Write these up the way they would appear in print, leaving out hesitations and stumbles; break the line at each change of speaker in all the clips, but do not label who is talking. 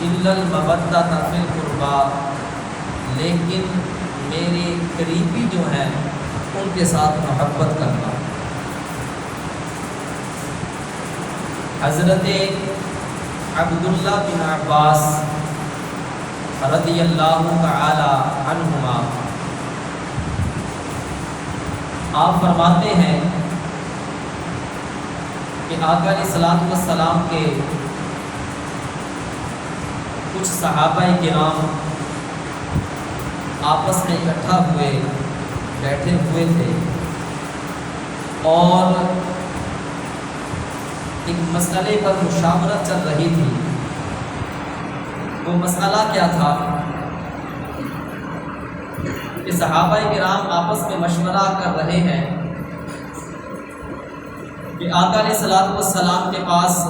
الا المودۃ فی القربا، لیکن میرے قریبی جو ہیں ان کے ساتھ محبت کرنا۔ حضرت عبداللہ بن عباس رضی اللہ تعالی عنہما آپ فرماتے ہیں کہ آقا علیہ الصلوۃ والسلام کے کچھ صحابہ کرام آپس میں اکٹھا ہوئے بیٹھے ہوئے تھے اور ایک مسئلے پر مشاورت چل رہی تھی۔ وہ مسئلہ کیا تھا کہ صحابہ کرام آپس میں مشورہ کر رہے ہیں کہ آقا علیہ الصلوۃ والسلام کے پاس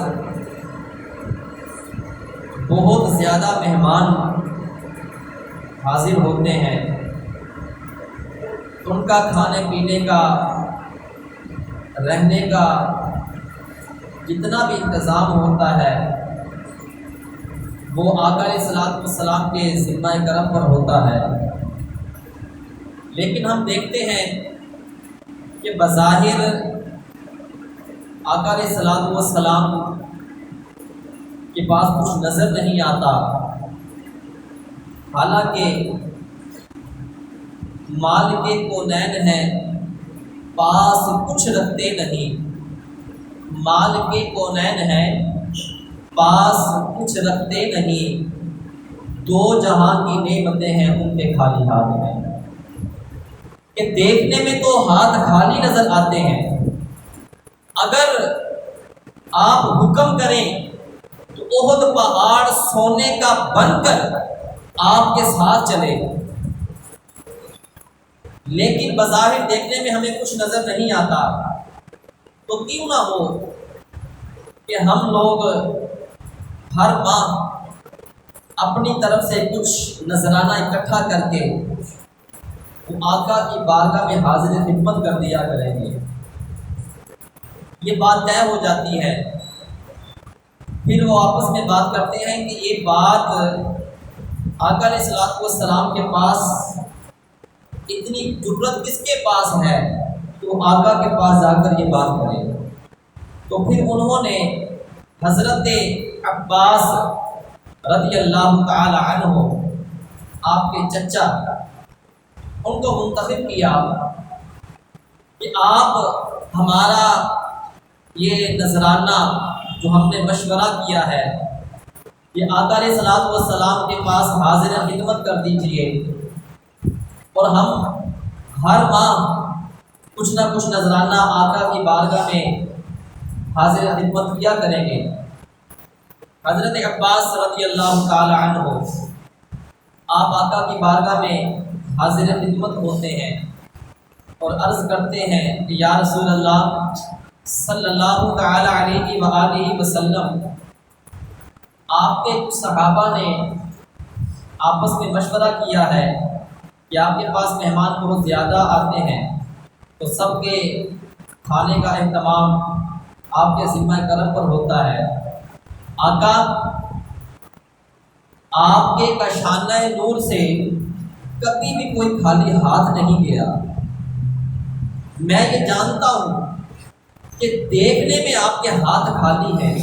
بہت زیادہ مہمان حاضر ہوتے ہیں، ان کا کھانے پینے کا رہنے کا جتنا بھی انتظام ہوتا ہے وہ آقا علیہ الصلوۃ والسلام کے ذمہ کرم پر ہوتا ہے۔ لیکن ہم دیکھتے ہیں کہ بظاہر آقا علیہ الصلوۃ والسلام کے پاس کچھ نظر نہیں آتا، حالانکہ مال کے کونین ہیں، پاس کچھ رکھتے نہیں۔ مال کے کونین ہیں، پاس کچھ رکھتے نہیں، دو جہاں کی نعمتیں ہیں ان کے خالی ہاتھ ہیں۔ کہ دیکھنے میں تو ہاتھ خالی نظر آتے ہیں، اگر آپ حکم کریں تو احد پہاڑ سونے کا بن کر آپ کے ساتھ چلے، لیکن بظاہر دیکھنے میں ہمیں کچھ نظر نہیں آتا۔ تو کیوں نہ ہو کہ ہم لوگ ہر ماہ اپنی طرف سے کچھ نذرانہ اکٹھا کر کے وہ آقا کی بارگاہ میں حاضر خدمت کر دیا کریں گے۔ یہ بات طے ہو جاتی ہے، پھر وہ آپس میں بات کرتے ہیں کہ یہ بات آقا علیہ الصلوۃ والسلام کے پاس اتنی جرت کس کے پاس ہے کہ وہ آقا کے پاس جا کر یہ بات کرے۔ تو پھر انہوں نے حضرت عباس رضی اللہ تعالی عنہ آپ کے چچا ان کو منتخب کیا کہ آپ ہمارا یہ نذرانہ جو ہم نے مشورہ کیا ہے یہ آقا علیہ الصلوۃ والسلام کے پاس حاضر خدمت کر دیجئے، اور ہم ہر ماہ کچھ نہ کچھ نذرانہ آقا کی بارگاہ میں حاضر خدمت کیا کریں گے۔ حضرت عباس رضی اللہ تعالی عنہ آپ آقا کی بارگاہ میں حاضر خدمت ہوتے ہیں اور عرض کرتے ہیں کہ یا رسول اللہ صلی اللہ تعالی علیہ وآلہ وسلم، آپ کے کچھ صحابہ نے آپس میں مشورہ کیا ہے کہ آپ کے پاس مہمان بہت زیادہ آتے ہیں تو سب کے کھانے کا اہتمام آپ کے ذمہ کرم پر ہوتا ہے۔ آقا، آپ کے کاشانہ نور سے کبھی بھی کوئی خالی ہاتھ نہیں گیا۔ میں یہ جانتا ہوں کہ دیکھنے میں آپ کے ہاتھ خالی ہیں،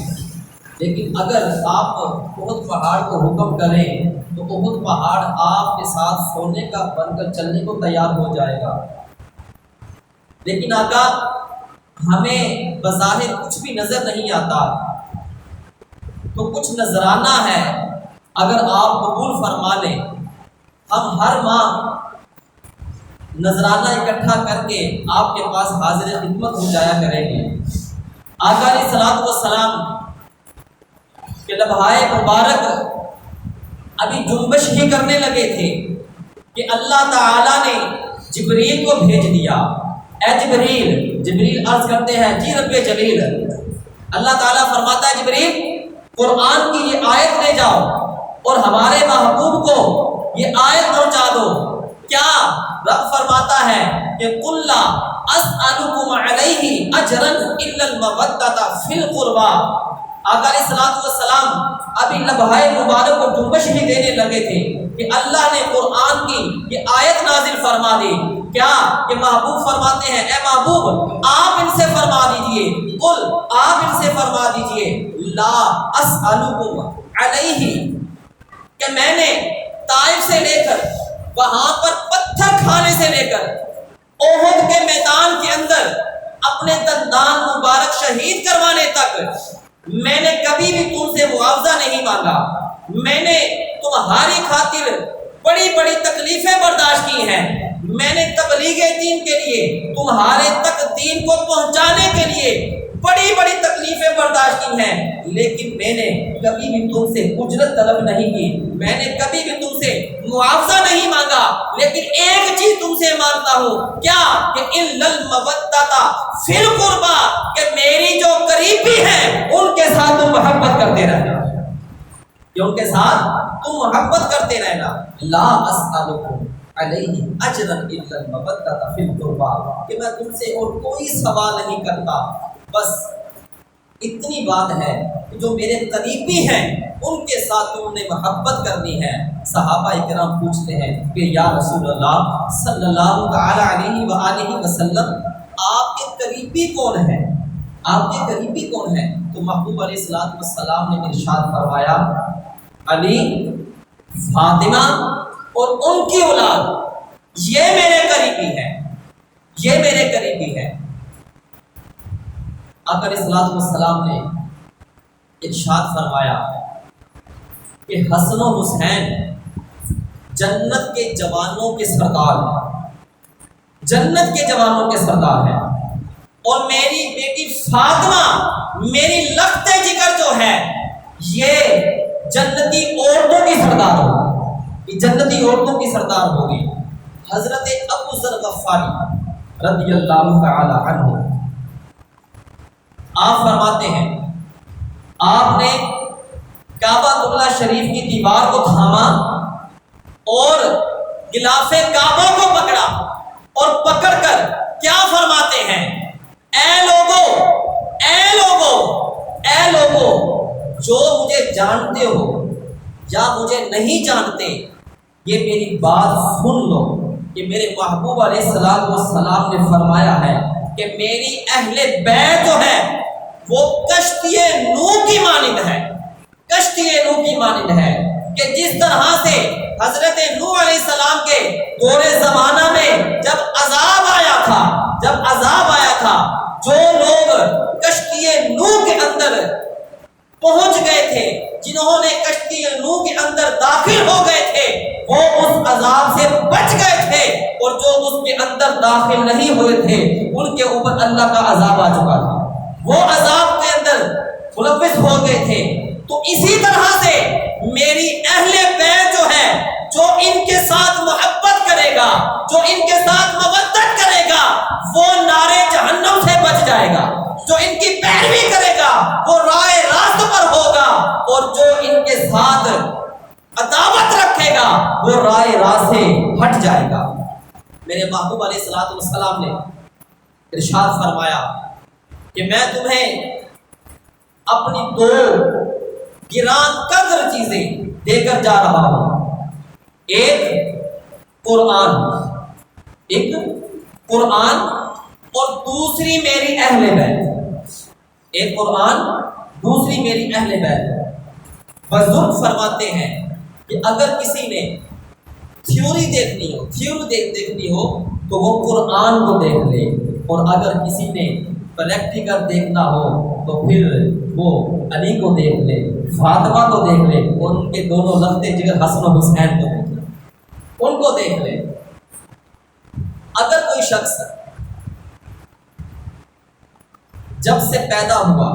لیکن اگر آپ احد پہاڑ کو حکم کریں تو احد پہاڑ آپ کے ساتھ سونے کا بن کر چلنے کو تیار ہو جائے گا۔ لیکن آقا، ہمیں بظاہر کچھ بھی نظر نہیں آتا، تو کچھ نذرانہ ہے، اگر آپ قبول فرما لیں، ہم ہر ماہ نذرانہ اکٹھا کر کے آپ کے پاس حاضر خدمت ہو جایا کریں گے۔ آقا علیہ الصلوۃ والسلام کے لبھائے مبارک ابھی جنبش ہی کرنے لگے تھے کہ اللہ تعالیٰ نے جبریل کو بھیج دیا۔ اے جبریل، جبریل عرض کرتے ہیں جی رب جلیل، اللہ تعالیٰ فرماتا ہے جبریل قرآن کی یہ آیت لے جاؤ اور ہمارے محبوب کو یہ آیت پہنچا دو۔ کیا رب فرماتا ہے کہ قل لا اسألکم علیہ اجرا الا المودۃ فی القربى۔ آقا علیہ الصلوۃ والسلام اب ابھی لبہائے مبارک کو جنبش ہی دینے لگے تھے کہ اللہ نے قرآن کی یہ آیت نازل فرما دی. کیا کہ محبوب فرماتے ہیں اے محبوب آپ ان سے فرما دیجئے، قل آپ ان سے فرما دیجئے لا اسألکم علیہ، کہ میں نے طائف سے لے کر وہاں پر پتھر کھانے سے لے کر احد کے میدان کے اندر اپنے دندان مبارک شہید کروانے تک میں نے کبھی بھی تم سے معاوضہ نہیں مانگا. میں نے تمہاری خاطر بڑی بڑی تکلیفیں برداشت کی ہیں. میں نے تبلیغ دین کے لیے تمہارے تک دین کو پہنچانے کے لیے بڑی بڑی تکلیفیں برداشت کی ہیں، لیکن میں نے کبھی بھی تم سے اجرت طلب نہیں کی، میں نے کبھی بھی تم سے معاوضہ نہیں مانگا. لیکن ایک چیز تم سے مانگتا ہوں، کیا کہ الا المودۃ فی القربى، کہ میری جو قریبی ہیں ان کے ساتھ تم محبت کرتے رہنا، کہ ان کے ساتھ تم محبت کرتے رہنا. لا اسألکم علیہ اجرا الا المودۃ فی القربى، کہ میں تم سے اور کوئی سوال نہیں کرتا، بس اتنی بات ہے کہ جو میرے قریبی ہیں ان کے ساتھ تم نے محبت کرنی ہے. صحابہ اکرام پوچھتے ہیں کہ یا رسول اللہ صلی اللہ تعالی علیہ وآلہ وسلم آپ کے قریبی کون ہیں، آپ کے قریبی کون ہیں؟ تو محبوب علیہ الصلوۃ والسلام نے ارشاد فرمایا علی، فاطمہ اور ان کی اولاد، یہ میرے قریبی ہیں، یہ میرے قریبی ہیں. آقا علیہ الصلوۃ والسلام نے ارشاد فرمایا کہ حسن و حسین جنت کے جوانوں کے سردار ہیں، جنت کے جوانوں کے سردار ہیں، اور میری بیٹی فاطمہ میری لخت جگر جو ہے یہ جنتی عورتوں کی سردار ہوگی، یہ جنتی عورتوں کی سردار ہوگی. حضرت ابو ذر غفاری رضی اللہ تعالی عنہ آپ فرماتے ہیں آپ نے کعبہ اللہ شریف کی دیوار کو تھاما اور غلاف کعبہ کو پکڑا، اور پکڑ کر کیا فرماتے ہیں، اے لوگو، اے لوگو، اے لوگو، جو مجھے جانتے ہو یا مجھے نہیں جانتے یہ میری بات سن لو کہ میرے محبوب علیہ الصلوۃ والسلام نے فرمایا ہے کہ میری اہل بیت جو ہے وہ کشتی نوح کی مانند ہے، کشتی نوح کی مانند ہے، کہ جس طرح سے حضرت نوح علیہ السلام کے دور زمانہ میں جب عذاب آیا تھا، جب عذاب آیا تھا، جو لوگ کشتی نوح کے اندر پہنچ گئے تھے، جنہوں نے کشتی نوح کے اندر داخل ہو گئے تھے، وہ اس عذاب سے بچ گئے تھے، اور جو اس کے اندر داخل نہیں ہوئے تھے ان کے اوپر اللہ کا عذاب آ چکا تھا، وہ عذاب کے اندر ملوث ہو گئے تھے. تو اسی طرح سے میری اہل بیت جو ہے، جو ان کے ساتھ محبت کرے گا، جو ان کے ساتھ مودت کرے گا، وہ نارے جہنم سے بچ جائے گا. جو ان کی پیروی کرے گا وہ راہ راست پر ہوگا، اور جو ان کے ساتھ عداوت رکھے گا وہ راہ راست سے ہٹ جائے گا. میرے محبوب علیہ الصلوۃ والسلام نے ارشاد فرمایا کہ میں تمہیں اپنی دو گران قدر چیزیں دے کر جا رہا ہوں، ایک قرآن، ایک قرآن، اور دوسری میری اہل بیت، ایک قرآن، دوسری میری اہل بیت. بزرگ فرماتے ہیں کہ اگر کسی نے تھیوری دیکھنی ہو، دیکھنی ہو تو وہ قرآن کو دیکھ لے، اور اگر کسی نے پریکٹیکل دیکھنا ہو تو پھر وہ علی کو دیکھ لے، فاطمہ کو دیکھ لے، اور ان کے دونوں لختے جگر حسن و حسین کو دیکھ لے، ان کو دیکھ لے. اگر کوئی شخص جب سے پیدا ہوا،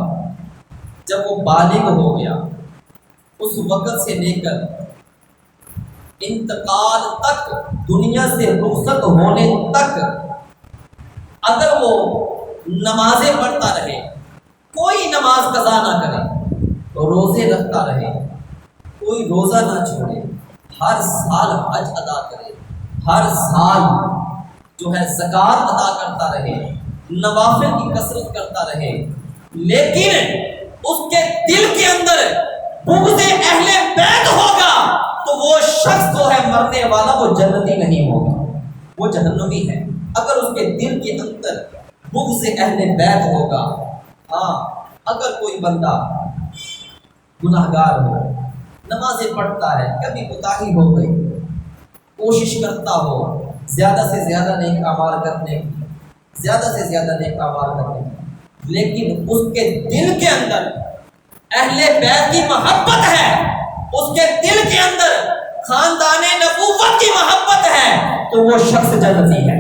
جب وہ بالغ ہو گیا، اس وقت سے لے کر انتقال تک، دنیا سے رخصت ہونے تک، اگر وہ نمازیں پڑھتا رہے، کوئی نماز قضا نہ کرے، روزے رکھتا رہے، کوئی روزہ نہ چھوڑے، ہر سال حج ادا کرے، ہر سال جو ہے زکوٰۃ ادا کرتا رہے، نوافل کی کثرت کرتا رہے، لیکن اس کے دل کے اندر بغض کرنے والا وہ جنتی نہیں ہوگا، وہ جہنمی ہے۔ اگر اس کے دل کے اندر بغض اہل بیت ہوگا، ہاں اگر کوئی بندہ گناہگار ہو، نمازیں پڑھتا ہے، کبھی کوتاہی ہو گئی، کوشش کرتا ہو زیادہ سے زیادہ نیک اعمال کرنے کی، زیادہ سے زیادہ نیک اعمال کرنے کی، لیکن اس کے دل کے اندر اہل بیت کی محبت ہے، اس کے دل کے اندر خاندان نبوت کی محبت ہے، تو وہ شخص جنتی ہے،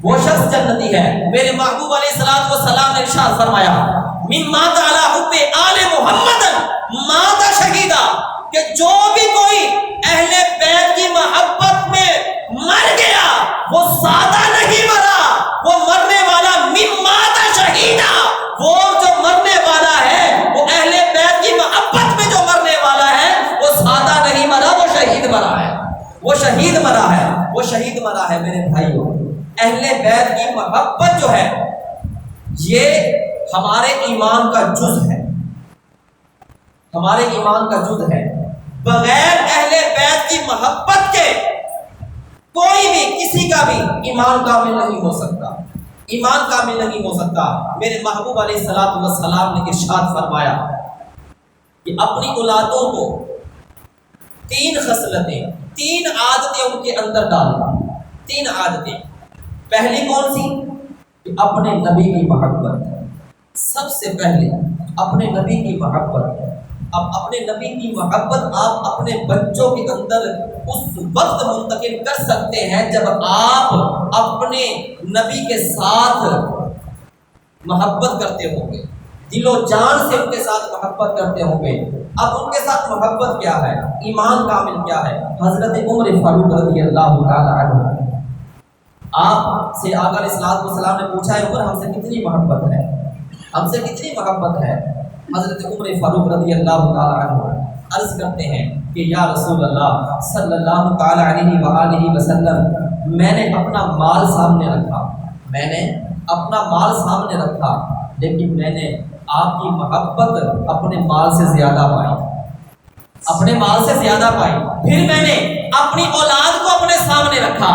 وہ شخص جنتی ہے۔ میرے محبوب علیہ الصلوۃ والسلام نے ارشاد فرمایا مما تعالی حب آل محمد مات شہیدا، کہ جو بھی کوئی اہل بیت کی محبت میں مر گیا وہ سادہ نہیں مرا، وہ مرنے والا مات شہیدا، وہ جو مرنے والا ہے وہ اہل بیت کی محبت میں جو مرنے والا ہے وہ سادہ نہیں مرا، وہ شہید مرا ہے، وہ شہید مرا ہے، وہ شہید مرا ہے۔ میرے بھائیوں، اہل بیت کی محبت جو ہے یہ ہمارے ایمان کا جز ہے، ہمارے ایمان کا جز ہے۔ بغیر اہل بیت کی محبت کے کوئی بھی کسی کا بھی ایمان کامل نہیں ہو سکتا، ایمان کامل نہیں ہو سکتا۔ میرے محبوب علیہ الصلوۃ والسلام نے ارشاد فرمایا کہ اپنی اولادوں کو 3 خصلتیں، 3 عادتیں ان کے اندر ڈالنا، 3 عادتیں۔ پہلی کون سی؟ کہ اپنے نبی کی محبت، سب سے پہلے اپنے نبی کی محبت۔ اب اپنے نبی کی محبت آپ اپنے بچوں کے اندر اس وقت منتقل کر سکتے ہیں جب آپ اپنے نبی کے ساتھ محبت کرتے ہوں گے، دل و جان سے ان کے ساتھ محبت کرتے ہوں گے۔ اب ان کے ساتھ محبت کیا ہے، ایمان کامل کیا ہے؟ حضرت عمر فاروق رضی اللہ تعالی عنہ، آپ سے آقا علیہ الصلوۃ والسلام نے پوچھا ہے عمر ہم سے کتنی محبت ہے، ہم سے کتنی محبت ہے؟ حضرت عمر فاروق رضی اللہ تعالی عنہ عرض کرتے ہیں کہ یا رسول اللہ صلی اللہ تعالی علیہ وآلہ وسلم، میں نے اپنا مال سامنے رکھا، میں نے اپنا مال سامنے رکھا، لیکن میں نے آپ کی محبت اپنے مال سے زیادہ پائی، اپنے مال سے زیادہ پائی۔ پھر میں نے اپنی اولاد کو اپنے سامنے رکھا،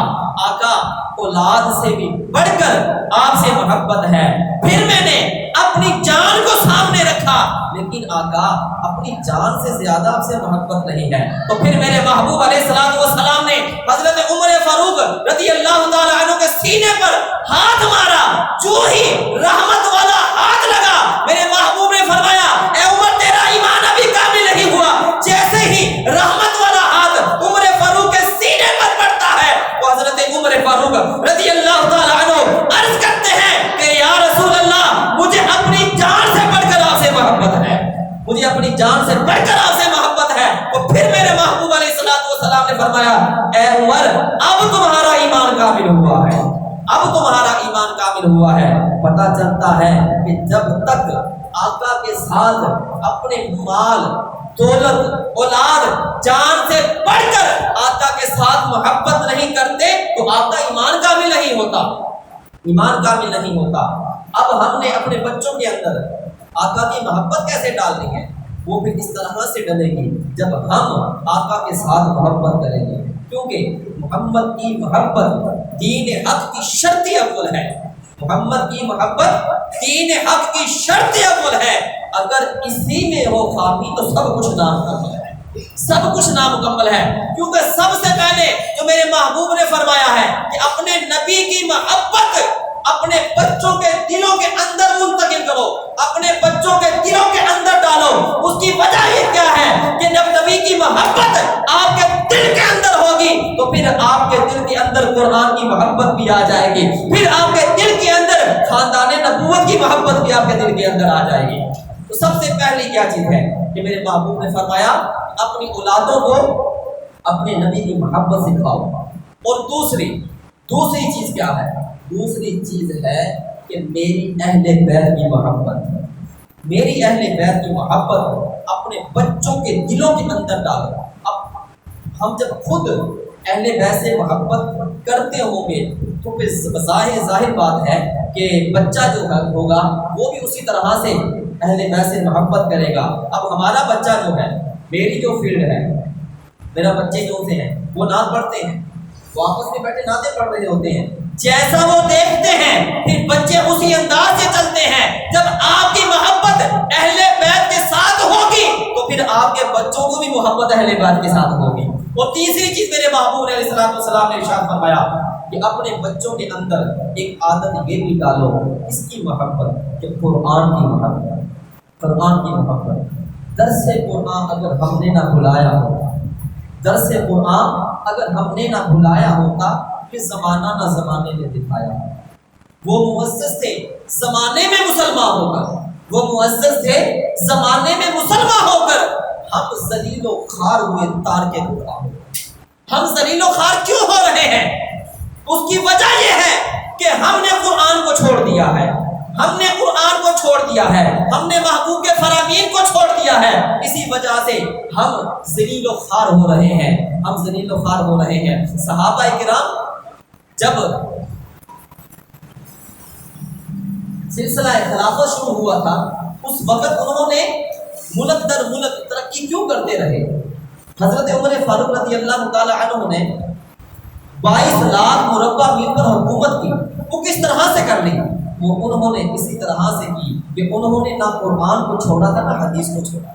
آقا اولاد سے بھی بڑھ کر آپ سے محبت ہے۔ پھر میں نے اپنی جان کو سامنے رکھا، لیکن آقا اپنی جان سے زیادہ آپ سے محبت نہیں ہے۔ تو پھر میرے محبوب علیہ الصلوۃ والسلام نے حضرت عمر فاروق رضی اللہ تعالی عنہ کے سینے پر ہاتھ مارا، جو ہی رحمت والا ہاتھ لگا، میرے محبوب نے فرمایا اے عمر تیرا ایمان ابھی کامل نہیں ہوا۔ جیسے ہی رحمت والا ہاتھ عمر فاروق کے سینے پر پڑتا ہے تو حضرت عمر فاروق رضی اللہ تعالی عنہ عرض کرتے ہیں کہ یا رسول اللہ مجھے اپنی جان سے بڑھ کر آپ سے محبت ہے، مجھے اپنی جان سے بڑھ کر آپ سے محبت ہے۔ تو پھر میرے محبوب علیہ الصلوۃ والسلام نے فرمایا اے عمر اب تمہارا ایمان کامل ہوا ہے، اب تمہارا ایمان کامل ہوا ہے۔ پتہ چلتا ہے کہ جب تک آقا کے ساتھ اپنے مال، دولت، اولاد، جان سے بڑھ کر آقا کے ساتھ محبت نہیں کرتے تو آپ کا ایمان کامل نہیں ہوتا، ایمان کامل نہیں ہوتا۔ اب ہم نے اپنے بچوں کے اندر آقا کی محبت کیسے ڈالنی ہے؟ وہ بھی اس طرح سے ڈلے گی جب ہم آقا کے ساتھ محبت کریں گے، کیونکہ محمد کی محبت دین حق کی شرط اول ہے، محمد کی محبت دین حق کی شرط اول ہے۔ اگر اسی میں ہو خامی تو سب کچھ نامکمل ہے، سب کچھ نامکمل ہے، کیونکہ سب سے پہلے جو میرے محبوب نے فرمایا ہے کہ اپنے نبی کی محبت اپنے بچوں کے دلوں کے اندر منتقل کرو، اپنے بچوں کے دلوں کے اندر ڈالو۔ اس کی وجہ یہ کیا ہے کہ جب نبی کی محبت آپ کے دل کے اندر ہوگی تو پھر آپ کے دل کے اندر قرآن کی محبت بھی آ جائے گی، پھر آپ کے دل کے اندر خاندان نبوت کی محبت بھی آپ کے دل کے اندر آ جائے گی۔ تو سب سے پہلی کیا چیز ہے کہ میرے محبوب نے فرمایا اپنی اولادوں کو اپنے نبی کی محبت سکھاؤ۔ اور دوسری چیز کیا ہے؟ دوسری چیز ہے کہ میری اہل بیت کی محبت، میری اہل بیت کی محبت اپنے بچوں کے دلوں کے اندر ڈالو۔ اب ہم جب خود اہل بیت سے محبت کرتے ہوں گے تو پھر ظاہر بات ہے کہ بچہ جو ہوگا وہ بھی اسی طرح سے اہل بیت سے محبت کرے گا۔ اب ہمارا بچہ جو ہے، میری جو فیلڈ ہے، میرا بچے جو سے ہیں وہ نعت پڑھتے ہیں، وہ آپس میں بیٹھے نعتیں پڑھ رہے ہوتے ہیں، جیسا وہ دیکھتے ہیں پھر بچے اسی انداز سے چلتے ہیں۔ جب آپ کی محبت اہل بیت کے ساتھ ہوگی تو پھر آپ کے بچوں کو بھی محبت اہل بیت کے ساتھ ہوگی۔ اور تیسری چیز میرے محبوب علیہ السلام نے ارشاد فرمایا کہ اپنے بچوں کے اندر ایک عادت یہ بھی ڈالو، اس کی محبت کہ قرآن کی محبت، قرآن کی محبت۔ درس قرآن اگر ہم نے نہ بھلایا ہوتا، درس قرآن اگر ہم نے نہ بھلایا ہوتا کہ زمانہ نہ زمانے نے دکھایا۔ وہ معزز تھے زمانے میں مسلمان ہو کر، وہ معزز تھے زمانے میں مسلمان ہو کر، ہم ذلیل و خوار ہوئے تار کے ٹکڑا ہو۔ ہم ذلیل و خوار کیوں ہو رہے ہیں؟ اس کی وجہ یہ ہے کہ ہم نے قرآن کو چھوڑ دیا ہے، ہم نے قرآن کو چھوڑ دیا ہے، ہم نے محبوب کے فرامین کو چھوڑ دیا ہے۔ اسی وجہ سے ہم ذلیل و خوار ہو رہے ہیں، ہم ذلیل و خوار ہو رہے ہیں۔ صحابہ کرام جب سلسلہ خلافت شروع ہوا تھا اس وقت انہوں نے ملک در ملک ترقی کیوں کرتے رہے؟ حضرت عمر فاروق رضی اللہ تعالی عنہ نے 22 لاکھ مربع میل پر حکومت کی، وہ کس طرح سے کر لی؟ وہ انہوں نے اسی طرح سے کی کہ انہوں نے نہ قرآن کو چھوڑا تھا نہ حدیث کو چھوڑا،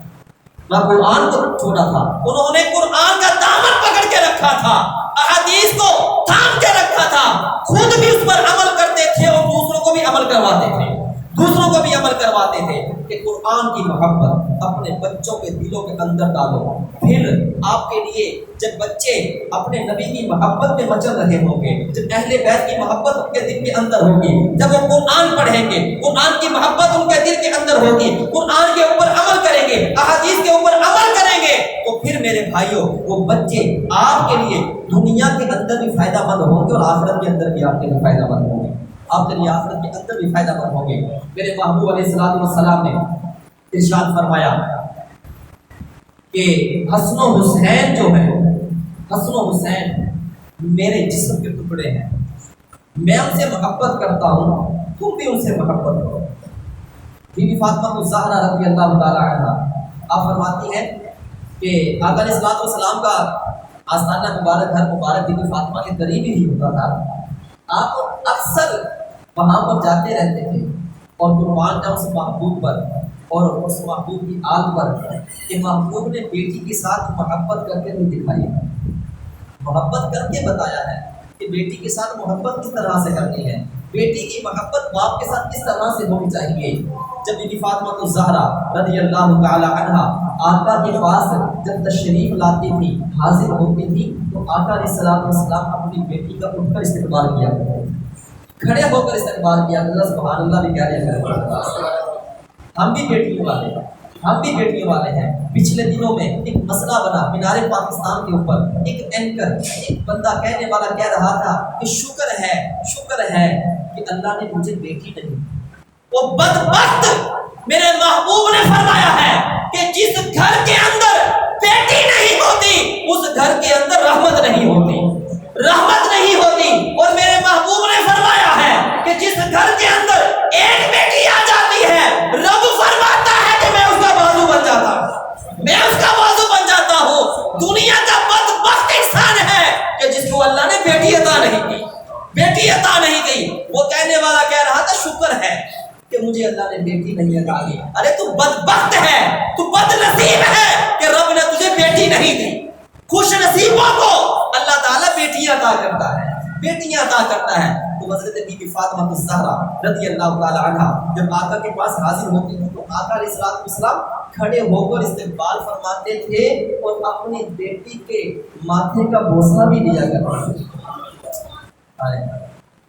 نہ قرآن کو چھوڑا تھا، انہوں نے قرآن کا دامن پکڑ کے رکھا تھا، احادیث کو تھام کے رکھا تھا، خود بھی اس پر عمل کرتے تھے اور دوسروں کو بھی عمل کرواتے تھے، دوسروں کو بھی عمل کرواتے تھے کہ قرآن کی محبت اپنے بچوں کے دلوں کے اندر ڈالو۔ پھر آپ کے لیے جب بچے اپنے نبی کی محبت میں مچل رہے ہوں گے، جب اہل بیت کی محبت ان کے دل کے اندر ہوگی، جب وہ قرآن پڑھیں گے، قرآن کی محبت ان کے دل کے اندر ہوگی، قرآن کے اوپر عمل کریں گے، احادیث کے اوپر عمل کریں گے، تو پھر میرے بھائیوں وہ بچے آپ کے لیے دنیا کے اندر بھی فائدہ مند ہوں گے اور آخرت کے اندر بھی آپ کے لیے فائدہ مند ہوں گے، آپ کے لیے آخرت کے اندر بھی فائدہ مند ہوں گے۔ میرے محبوب علیہ السلام نے ارشاد فرمایا کہ حسن و حسین جو ہے، حسن و حسین میرے جسم کے ٹکڑے ہیں، میں ان سے محبت کرتا ہوں، تم بھی ان سے محبت کرو۔ بی بی فاطمہ الزہرا رضی اللہ تعالی عنہا آپ فرماتی ہیں کہ آقا علیہ السلام کا آستانہ مبارک گھر مبارک بی بی فاطمہ کے قریب ہی ہوتا تھا، آپ اکثر وہاں پر جاتے رہتے تھے اور قربان کا اس محبوب پر اور اس محبوب کی آل پر کہ محبوب نے بیٹی کے ساتھ محبت کر کے نہیں دکھائی، محبت کر کے بتایا ہے کہ بیٹی کے ساتھ محبت کس طرح سے کرنی ہے، بیٹی کی محبت باپ کے ساتھ کس طرح سے ہونی چاہیے۔ جب بی بی فاطمہ الزہرا رضی اللہ تعالی عنہا آقا کے پاس جب تشریف لاتی تھی، حاضر ہوتی تھی، تو آقا علیہ السلام اپنی بیٹی کا اٹھ کر استقبال کیا کرتے تھے، کھڑے ہو کر استقبال کیا کرتے، سبحان اللہ بھی کہہ رہے ہیں۔ ہم بھی بیٹیوں والے ہیں، ہم بھی بیٹیوں والے ہیں۔ پچھلے دنوں میں ایک مسئلہ بنا مینار پاکستان کے اوپر، ایک اینکر ایک بندہ کہنے والا کہہ رہا تھا کہ شکر ہے کہ اللہ نے مجھے بیٹی نہیں۔ وہ بدبخت، میرے محبوب نے فرمایا ہے کہ جس گھر کے اندر بیٹی نہیں ہوتی اس گھر کے اندر رحمت نہیں ہوتی، رحمت نہیں ہوتی۔ اور میرے محبوب نے فرمایا ہے کہ جس گھر کے اندر ایک بیٹی آ جاتی ہے، رب فرماتا ہے کہ میں اس کا بازو بن جاتا ہوں، میں اس کا بازو بن جاتا ہوں۔ دنیا کا بدبخت انسان ہے کہ جس کو اللہ نے بیٹی عطا نہیں کی، بیٹی عطا نہیں کی۔ وہ کہنے والا کہہ رہا تھا شکر ہے کہ مجھے اللہ نے بیٹی نہیں عطا کی۔ ارے تو بدبخت ہے، تو بد نصیب ہے کہ رب نے تجھے بیٹی نہیں دی۔ خوش نصیبوں کو اللہ تعالیٰ بیٹیاں عطا کرتا ہے، بیٹیاں عطا کرتا ہے۔ تو حضرت بی بی فاطمہ الزہرا رضی اللہ تعالی عنہا جب آقا کے پاس حاضر ہوتی تھی تو آقا علیہ السلام کھڑے ہو کر استقبال فرماتے تھے اور اپنی بیٹی کے ماتھے کا بوسہ بھی لیا کرتے تھے،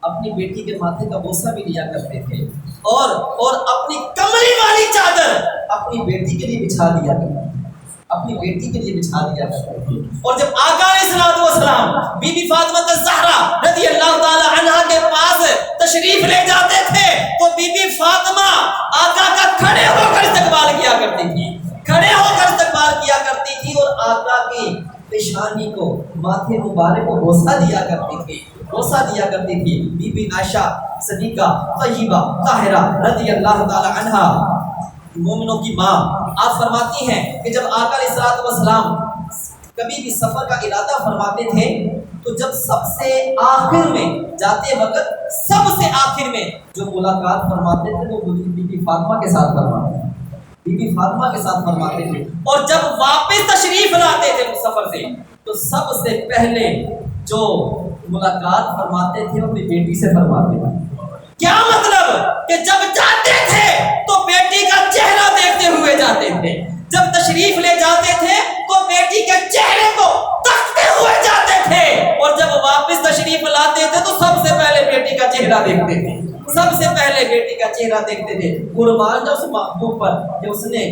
اپنی بیٹی کے ماتھے کا بوسہ بھی لیا کرتے تھے، اور اپنی کملی والی چادر اپنی بیٹی کے لیے بچھا دیا کرتے تھے، اپنی بیٹی کے لیے بچھا دیا کرتے تھے۔ اور جب آقا علیہ السلام بی بی فاطمہ الزہرا رضی اللہ تعالی عنہا کے پاس تشریف لے جاتے تھے تو بی بی فاطمہ آقا کا کھڑے ہو کر استقبال کیا کرتی تھی، کھڑے ہو کر استقبال کیا کرتی تھی اور آقا کی پیشانی کو، ماتھے مبارک کو بوسہ دیا کرتی تھی، بوسہ دیا کرتی تھی۔ بی بی عائشہ صدیقہ طیبہ طاہرہ رضی اللہ تعالی عنہا مومنوں کی ماں، آپ فرماتی ہیں کہ جب آقا علیہ السلام کبھی بھی سفر کا ارادہ فرماتے تھے تو جب سب سے آخر میں جاتے وقت سب سے آخر میں جو ملاقات فرماتے تھے وہ بی بی فاطمہ کے ساتھ فرماتے تھے، بی بی فاطمہ کے ساتھ فرماتے تھے، اور جب واپس تشریف لاتے تھے اس سفر سے تو سب سے پہلے جو ملاقات فرماتے تھے اپنی بیٹی سے فرماتے تھے۔ کیا مطلب کہ جب جاتے تھے تو بیٹی کا چہرہ دیکھتے ہوئے جاتے تھے، جب تشریف لے جاتے تھے تو بیٹی کے چہرے کو تکتے ہوئے جاتے تھے، اور جب واپس تشریف لاتے تھے تو سب سے پہلے بیٹی کا چہرہ دیکھتے تھے، سب سے پہلے بیٹی کا چہرہ دیکھتے تھے۔ قربان جاؤ اس محبوب پر کہ اس نے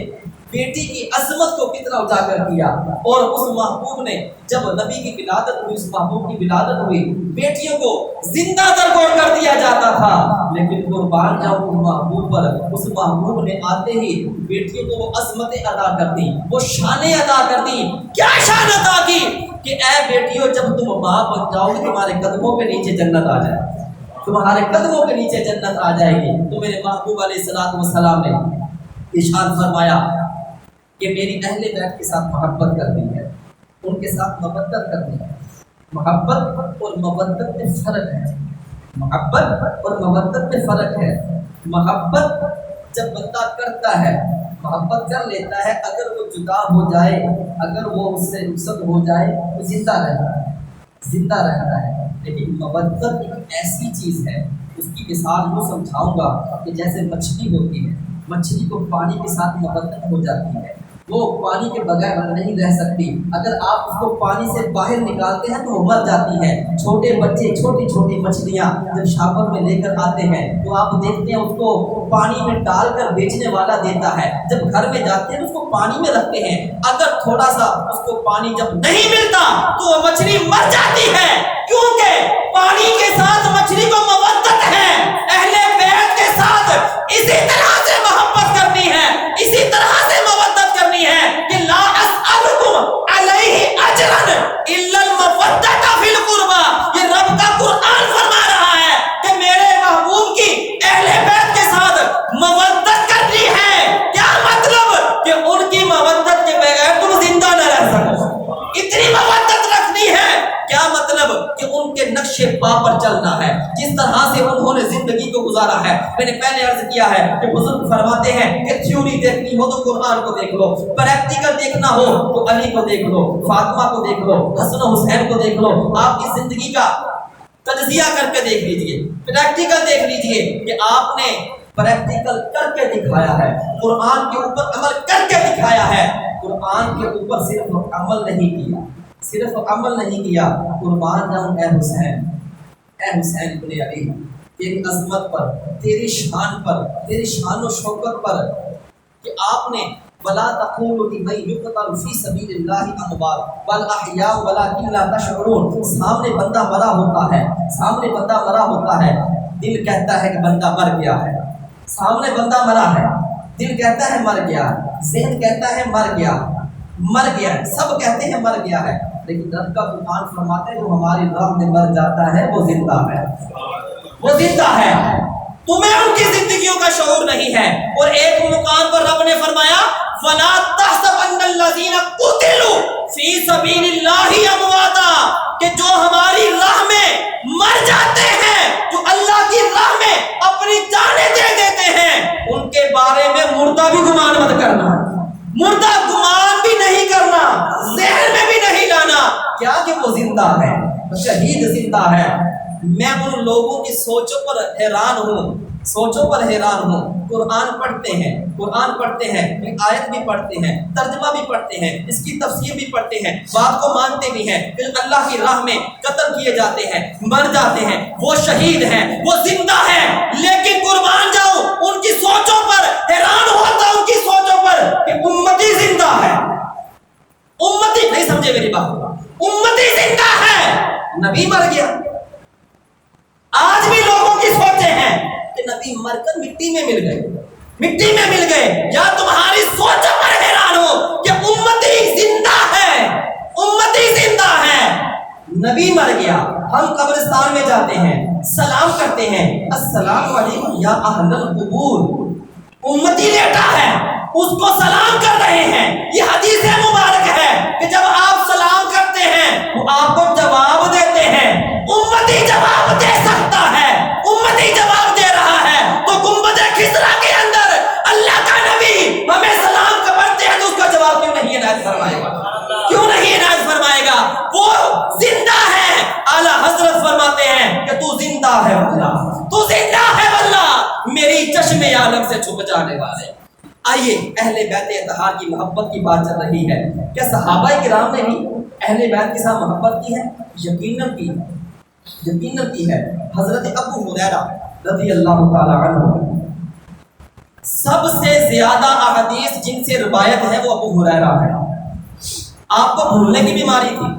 بیٹی کی عظمت کو کتنا اجاگر کیا، اور اس محبوب نے جب نبی کی ولادت ہوئی، اس محبوب کی ولادت ہوئی، بیٹیوں کو زندہ درگور کر دیا جاتا تھا، لیکن قربان جاؤ اس محبوب پر، اس محبوب نے آتے ہی بیٹیوں کو وہ عظمتیں ادا کر دی، وہ شانیں ادا کر دی۔ کیا شان ادا کی کہ اے بیٹیوں جب تم ماں بن جاؤ گے تمہارے قدموں کے نیچے جنت آ جائے، تمہارے قدموں کے نیچے جنت آ جائے گی۔ تو میرے محبوب علیہ الصلوۃ والسلام نے ارشاد فرمایا کہ میری اہل بیت کے ساتھ محبت کرنی ہے، ان کے ساتھ مودت کرنی ہے۔ محبت اور مودت میں فرق ہے، محبت اور مودت میں فرق ہے۔ محبت جب بندہ کرتا ہے، محبت کر لیتا ہے، اگر وہ جدا ہو جائے، اگر وہ اس سے رخصت ہو جائے تو زندہ رہتا ہے، زندہ رہتا ہے۔ لیکن مودت ایک ایسی چیز ہے، اس کی مثال وہ سمجھاؤں گا کہ جیسے مچھلی ہوتی ہے، مچھلی کو پانی کے ساتھ مودت ہو جاتی ہے، وہ پانی کے بغیر نہیں رہ سکتی، اگر آپ اس کو پانی سے باہر نکالتے ہیں تو وہ مر جاتی ہے۔ چھوٹے بچے چھوٹی چھوٹی مچھلیاں جب شاپر میں لے کر آتے ہیں تو آپ دیکھتے ہیں اس کو پانی میں ڈال کر بیچنے والا دیتا ہے، جب گھر میں جاتے ہیں اس کو پانی میں رکھتے ہیں، اگر تھوڑا سا اس کو پانی جب نہیں ملتا تو وہ مچھلی مر جاتی ہے، کیونکہ پانی کے ساتھ مچھلی کو مودت ہے۔ اہل بیت کے ساتھ اسی طرح سے محبت کرنی ہے، اسی طرح سے مودت کرنی ہے کہ لا اسألکم علیہ اجرا الا المودۃ فی القربى۔ یہ رب کا قرآن فرما رہا ہے کہ میرے محبوب کی اہل بیت کے ساتھ مودت کرنی ہے۔ کیا مطلب کہ ان کی مودت کے بغیر تم زندہ نہ رہ سکو، اتنی مودت رکھنی ہے۔ کیا مطلب کہ ان کے نقش پا پر چلنا ہے، جس طرح سے انہوں نے زندگی کو گزارا ہے۔ میں نے پہلے عرض کیا ہے کہ بزرگ فرماتے ہیں کہ تھیوری دیکھنی ہو تو قرآن کو دیکھ لو، پریکٹیکل دیکھنا ہو تو علی کو دیکھ لو، فاطمہ کو دیکھ لو، حسن و حسین کو دیکھ لو، آپ کی زندگی کا تجزیہ کر کے دیکھ لیجئے، پریکٹیکل دیکھ لیجئے کہ آپ نے پریکٹیکل کر کے دکھایا ہے، قرآن کے اوپر عمل کر کے دکھایا ہے۔ قرآن کے اوپر صرف عمل نہیں کیا، صرف عمل نہیں کیا۔ قربان جاؤں اے حسین، اے حسین ابن علی، تیری عظمت پر، تیری شان پر، تیری شان و شوکت پر کہ آپ نے وَلَا تَقُولُوا لِمَن يُقْتَلُ فِي سَبِيلِ اللَّهِ أَمْوَاتٌ بَلْ أَحْيَاءٌ وَلَٰكِن لَّا تَشْعُرُونَ۔ سامنے بندہ مرا ہوتا ہے، سامنے بندہ مرا ہوتا ہے، دل کہتا ہے کہ بندہ مر گیا ہے، سامنے بندہ مرا ہے، دل کہتا ہے مر گیا، ذہن کہتا ہے مر گیا، مر گیا، سب کہتے ہیں مر گیا ہے، لیکن رب کا قرآن فرماتا ہے جو ہماری راہ میں مر جاتا ہے وہ زندہ ہے، وہ زندہ ہے۔ تمہیں ان کی زندگیوں کا شعور نہیں ہے۔ اور ایک مقام پر رب نے فرمایا وَلَا تَحْسَبَنَّ الَّذِينَ قُتِلُوا فِي سَبِيلِ اللَّهِ أَمْوَاتًا، کہ جو ہماری راہ میں مر جاتے ہیں، جو اللہ کی راہ میں اپنی جانیں دے دیتے ہیں، ان کے بارے میں مردہ بھی گمان مت کرنا، مردہ گمان بھی نہیں کرنا، ذہن میں بھی نہیں لانا کیا کہ وہ زندہ ہے، شہید زندہ ہے۔ میں ان لوگوں کی سوچوں پر حیران ہوں، سوچوں پر حیران ہوں۔ قرآن پڑھتے ہیں، قرآن پڑھتے ہیں، آیت بھی پڑھتے ہیں، ترجمہ بھی پڑھتے ہیں، اس کی تفسیر بھی پڑھتے ہیں، بات کو مانتے بھی ہیں، پھر اللہ کی راہ میں قتل کیے جاتے ہیں، مر جاتے ہیں، وہ شہید ہیں، وہ زندہ ہیں، لیکن قربان جاؤ ان کی سوچوں پر حیران ہوتا، ان کی سوچوں پر کہ امتی زندہ ہے، امتی نہیں سمجھے میری بات، امتی زندہ ہے، نبی مر گیا۔ آج بھی لوگوں کی سوچیں ہیں کہ نبی مر کر مٹی میں مل گئے، مٹی میں مل گئے، یا تمہاری سوچوں پر حیران ہو کہ امتی زندہ ہے، امتی زندہ ہے۔ نبی مر گیا، ہم قبرستان میں جاتے ہیں، سلام کرتے ہیں، السلام علیکم یا اہل القبور، امتی لیٹا ہے، اس کو سلام کر رہے ہیں۔ یہ حدیث مبارک ہے کہ جب آپ سلام زندہ ہے واللہ، تو زندہ ہے واللہ، میری چشم عالم سے چھپ جانے والے۔ آئیے اہل بیت اطہار کی محبت کی بات چل رہی ہے، کیا صحابہ کرام نے بھی اہل بیت کے ساتھ محبت کی ہے؟ یقیناً کی ہے، یقیناً کی ہے۔ حضرت ابو ہریرہ رضی اللہ تعالی عنہ، سب سے زیادہ احادیث جن سے روایت ہے وہ ابو ہریرہ ہے۔ آپ کو بھولنے کی بیماری تھی،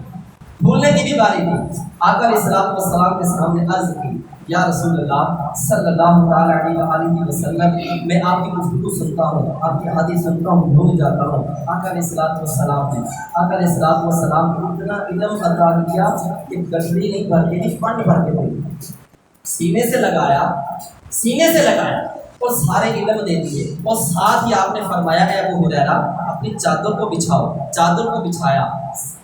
بھولنے کی بیماری تھی۔ آقا علیہ السلام کے سامنے عرض کی، یا رسول اللہ صلی اللہ تعالی علیہ وسلم، میں آپ کی گفتگو سنتا ہوں، آپ کی حدیث سنتا ہوں، بھول جاتا ہوں۔ آقا علیہ السلام نے آقا علیہ السلام کو اتنا علم عطا کیا کہ گٹری نہیں بھر کے، پانی بھر کے دی، سینے سے لگایا، سینے سے لگایا اور سارے علم دے دیے، اور ساتھ ہی آپ نے فرمایا ہے ابو ہریرہ اپنی چادر کو بچھاؤ، چادر کو بچھایا،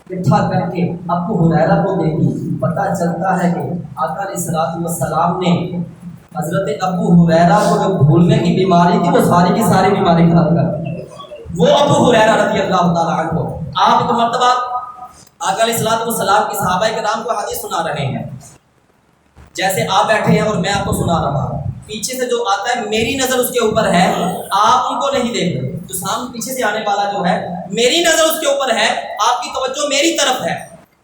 بٹھا کر کے ابو ہریرہ کو دے دی۔ پتہ چلتا ہے کہ آقا علیہ السلام نے حضرت ابو ہریرہ کو جو بھولنے کی بیماری تھی وہ ساری کی ساری بیماری ختم کر دی۔ وہ ابو ہریرہ رضی اللہ تعالیٰ عنہ، آپ ایک مرتبہ آقا علیہ السلام کی صحابہ کرام کو حدیث سنا رہے ہیں، جیسے آپ بیٹھے ہیں اور میں آپ کو سنا رہا ہوں، پیچھے سے جو آتا ہے میری نظر اس کے اوپر ہے، آپ ان کو نہیں دیکھ رہے، جو سامنے پیچھے سے آنے والا جو ہے میری نظر اس کے اوپر ہے، آپ کی توجہ میری طرف ہے،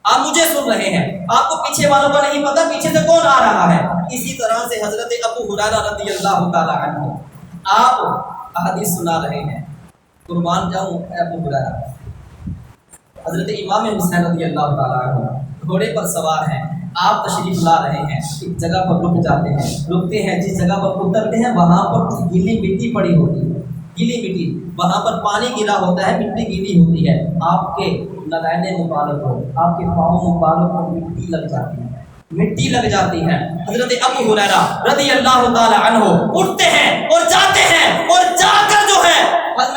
آپ مجھے سن رہے ہیں، آپ کو پیچھے والوں کا نہیں پتا پیچھے سے کون آ رہا ہے۔ اسی طرح سے حضرت ابو ہریرہ رضی اللہ تعالیٰ عنہ آپ احادیث سنا رہے ہیں۔ قربان جاؤں ابو ہریرہ، حضرت امام حسین رضی اللہ تعالیٰ عنہ گھوڑے پر سوار ہیں، آپ تشریف لا رہے ہیں، ایک جگہ پر رک جاتے ہیں، رکتے ہیں، جس جگہ پر اترتے ہیں وہاں پر گیلی مٹی پڑی ہوتی ہے، گیلی مٹی، وہاں پر پانی گرا ہوتا ہے، مٹی گیلی ہوتی ہے، آپ کے نگانے مبارک ہو، آپ کے پاؤں مبارک کو مٹی لگ جاتی ہے، مٹی لگ جاتی ہے۔ حضرت ابو ہریرہ رضی اللہ تعالی عنہ اٹھتے ہیں اور جاتے ہیں، اور جا کر جو ہے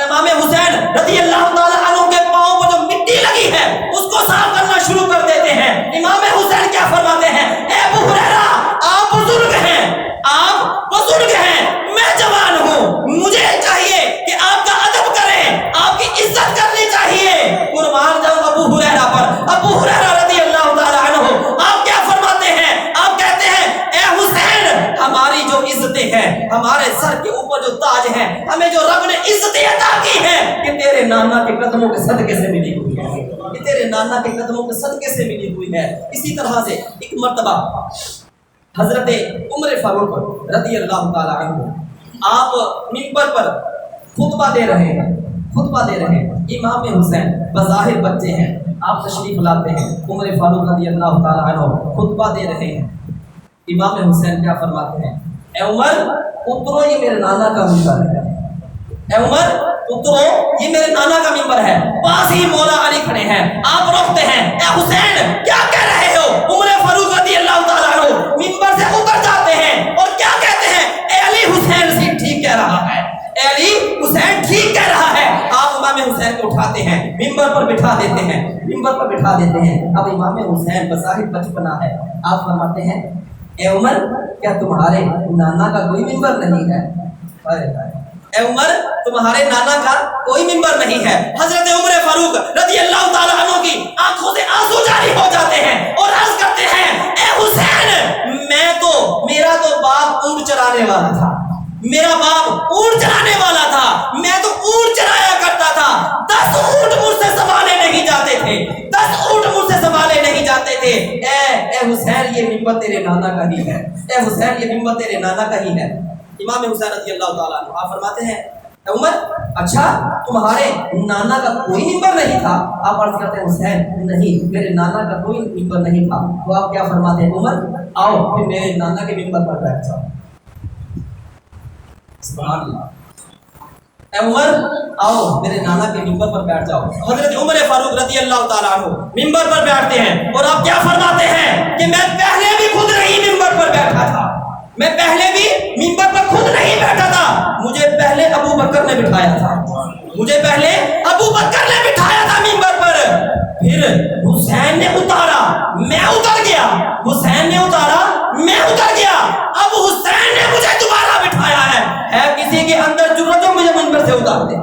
امام حسین رضی اللہ تعالی عنہ کے پاؤں پر جو مٹی لگی ہے اس کو صاف کرنا شروع کر دیتے ہیں۔ امام حسین کیا فرماتے ہیں، اے ابو ہریرہ آپ بزرگ ہیں، آپ بزرگ ہیں، میں جوان ہوں، مجھے چاہیے کہ آپ کا ادب کریں، آپ کی عزت کرنی چاہیے۔ قربان جاؤں ابو ہریرہ پر۔ ابو ہریرہ رضی اللہ تعالی عنہ آپ کیا فرماتے ہیں، آپ کہتے ہیں اے حسین ہماری جو عزتیں ہیں، ہمارے سر کے اوپر جو تاج ہیں، ہمیں جو رب نے عزتیں عطا کی ہیں کہ تیرے نانا کے قدموں کے صدقے سے ملی ہوئی ہے، کہ تیرے نانا کے قدموں کے صدقے سے ملی ہوئی ہے۔ اسی طرح سے ایک مرتبہ حضرت عمر فاروق رضی اللہ تعالی عنہ آپ منبر پر خطبہ دے رہے ہیں، خطبہ دے رہے ہیں، امام حسین بظاہر بچے ہیں، آپ تشریف لاتے ہیں، عمر فاروق رضی اللہ تعالی عنہ خطبہ دے رہے ہیں، امام حسین کیا فرماتے ہیں، اے عمر اترو یہ میرے نانا کا منبر ہے، اے عمر اترو یہ میرے نانا کا منبر ہے۔ پاس ہی مولا علی کھڑے ہیں، آپ روکتے ہیں، اے حسین کیا کہہ رہے ہو؟ عمر فاروق رضی اللہ تعالیٰ عنہ منبر سے اتر جاتے ہیں اور کیا کہتے ہیں، اے علی حسین سے ٹھیک کہہ رہا ہے، اے علی حسین ٹھیک کہہ رہا ہے۔ آپ امام حسین کو اٹھاتے ہیں، منبر پر بٹھا دیتے ہیں، منبر پر بٹھا دیتے ہیں۔ اب امام حسین بظاہر بچپنا ہے، آپ فرماتے ہیں اے عمر کیا تمہارے نانا کا کوئی منبر نہیں ہے؟ اے عمر تمہارے نانا کا کوئی منبر نہیں ہے۔ حضرت عمر فاروق رضی اللہ تعالیٰ عنہ کی آنکھوں سے آنسو جاری ہو جاتے ہیں اور عرض کرتے ہیں اے حسین میرا تو باپ اونٹ چرانے والا تھا، میرا باپ اونٹ چرانے والا تھا، میں تو اونٹ چرایا کرتا تھا، 10 اونٹ مجھ سے سنبھالے نہیں جاتے تھے، 10 اونٹ مجھ سے سنبھالے نہیں جاتے تھے۔ اے حسین یہ منبر تیرے نانا کا ہی ہے، اے حسین یہ منبر تیرے نانا کا ہی ہے۔ امام حسین رضی اللہ تعالیٰ عنہ آپ فرماتے ہیں اے عمر اچھا تمہارے نانا کا کوئی منبر نہیں تھا؟ آپ عرض کرتے ہیں حسین نہیں میرے نانا کا کوئی منبر نہیں تھا۔ تو آپ کیا فرماتے ہیں، عمر آؤ پھر میرے نانا کے منبر پر بیٹھ جاؤ۔ سبحان اللہ، اے عمر آؤ میرے نانا کے منبر پر بیٹھ جاؤ۔ حضرت عمر فاروق رضی اللہ تعالیٰ عنہ منبر پر بیٹھتے ہیں اور آپ کیا فرماتے ہیں کہ میں پہلے بھی خود نہیں منبر پر بیٹھا تھا، میں پہلے بھی منبر پر خود نہیں بیٹھا تھا، مجھے پہلے ابو بکر نے بٹھایا تھا، مجھے پہلے ابو بکر نے بٹھایا تھا منبر پر، پھر حسین نے اتارا میں اتر گیا، حسین نے اتارا میں اتر گیا، اب حسین نے مجھے دوبارہ بٹھایا ہے کسی کے اندر جرأت ہو مجھے منبر سے اتار دے،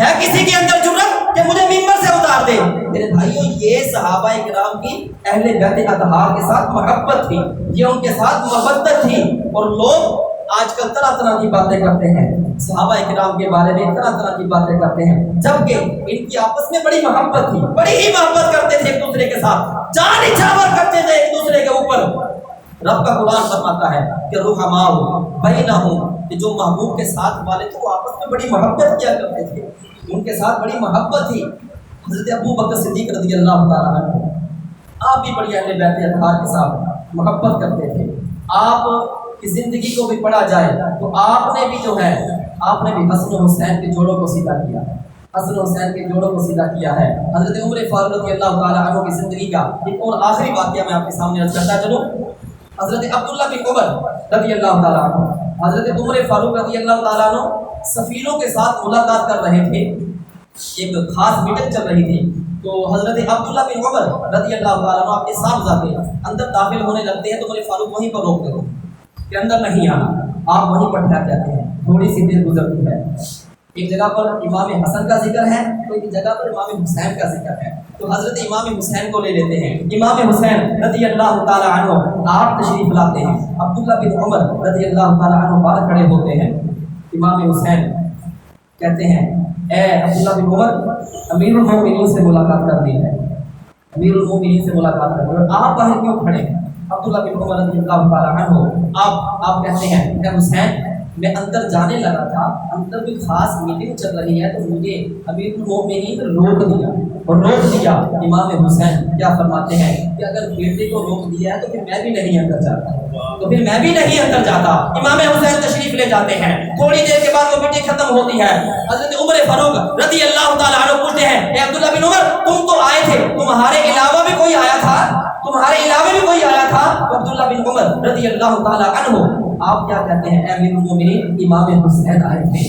ہے کسی کے اندر جرأت کہ مجھے ممبر سے اتار دے۔ میرے بھائیوں یہ صحابہ کرام کی اہل بیت اطہار کے ساتھ محبت تھی، یہ ان کے ساتھ محبت تھی۔ اور لوگ آج کل طرح طرح کی باتیں کرتے ہیں صحابہ کرام کے بارے میں، طرح طرح کی باتیں کرتے ہیں، جبکہ ان کی آپس میں بڑی محبت تھی، بڑی ہی محبت کرتے تھے ایک دوسرے کے ساتھ، جان نچھاور کرتے تھے ایک دوسرے کے اوپر۔ رب کا قرآن فرماتا ہے کہ رحماء بینہم، کہ جو محبوب کے ساتھ والے تھے وہ آپس میں بڑی محبت کیا کرتے تھے، ان کے ساتھ بڑی محبت تھی۔ حضرت ابو بکر صدیق رضی اللہ تعالیٰ عنہ آپ بھی بڑی اہل بیت اطہار کے ساتھ محبت کرتے تھے۔ آپ کی زندگی کو بھی پڑھا جائے تو آپ نے بھی جو ہے آپ نے بھی حسن و حسین کے جوڑوں کو سیدھا کیا، حسن و حسین کے جوڑوں کو سیدھا کیا ہے۔ حضرت عمر فاروق رضی اللہ تعالیٰ عنہ کی زندگی کا ایک اور آخری واقعہ میں آپ کے سامنے عرض کرتا چلوں۔ حضرت عبداللہ بن عمر رضی اللہ تعالیٰ عنہ، حضرت عمر فاروق رضی اللہ تعالیٰ عنہ سفیروں کے ساتھ ملاقات کر رہے تھے، ایک خاص میٹنگ چل رہی تھی، تو حضرت عبداللہ بن عمر رضی اللہ تعالیٰ عنہ اپنے ساتھ جاتے ہیں، اندر داخل ہونے لگتے ہیں تو عمر فاروق وہیں پر روکتے ہیں کہ اندر نہیں آنا، آپ وہیں پر ٹھہر جاتے ہیں۔ تھوڑی سی دیر گزرتی ہے، ایک جگہ پر امام حسن کا ذکر ہے تو ایک جگہ پر امام حسین کا ذکر ہے، تو حضرت امام حسین کو لے لیتے ہیں۔ امام حسین رضی اللہ تعالیٰ عنہ آپ تشریف لاتے ہیں، عبداللہ بن عمر رضی اللہ تعالیٰ عنہ باہر کھڑے ہوتے ہیں۔ امام حسین کہتے ہیں اے عبداللہ بن عمر، امیر المومنین سے ملاقات کرنی ہے، امیر المومنین سے ملاقات کرنی ہے، آپ باہر کیوں کھڑے ہیں؟ عبداللہ بن عمر رضی اللہ تعالیٰ عنہ آپ کہتے ہیں اے حسین، میں اندر جانے لگا تھا، اندر کوئی خاص میٹنگ چل رہی ہے تو مجھے امیر المومنین روک دیا۔ امام حسین کیا فرماتے ہیں کہ اگر بیٹے کو روک دیا ہے تو پھر میں بھی نہیں اندر جاتا، امام حسین تشریف لے جاتے ہیں۔ تھوڑی دیر کے بعد وہ میٹنگ ختم ہوتی ہے، حضرت عمر فاروق رضی اللہ تعالیٰ عنہ پوچھتے ہیں اے عبداللہ بن عمر، تم تو آئے تھے، تمہارے علاوہ بھی کوئی آیا تھا؟ تو عبداللہ بن عمر رضی اللہ تعالیٰ عنہ آپ کیا کہتے ہیں اے امیر المومنین، امام حسین آئے تھے۔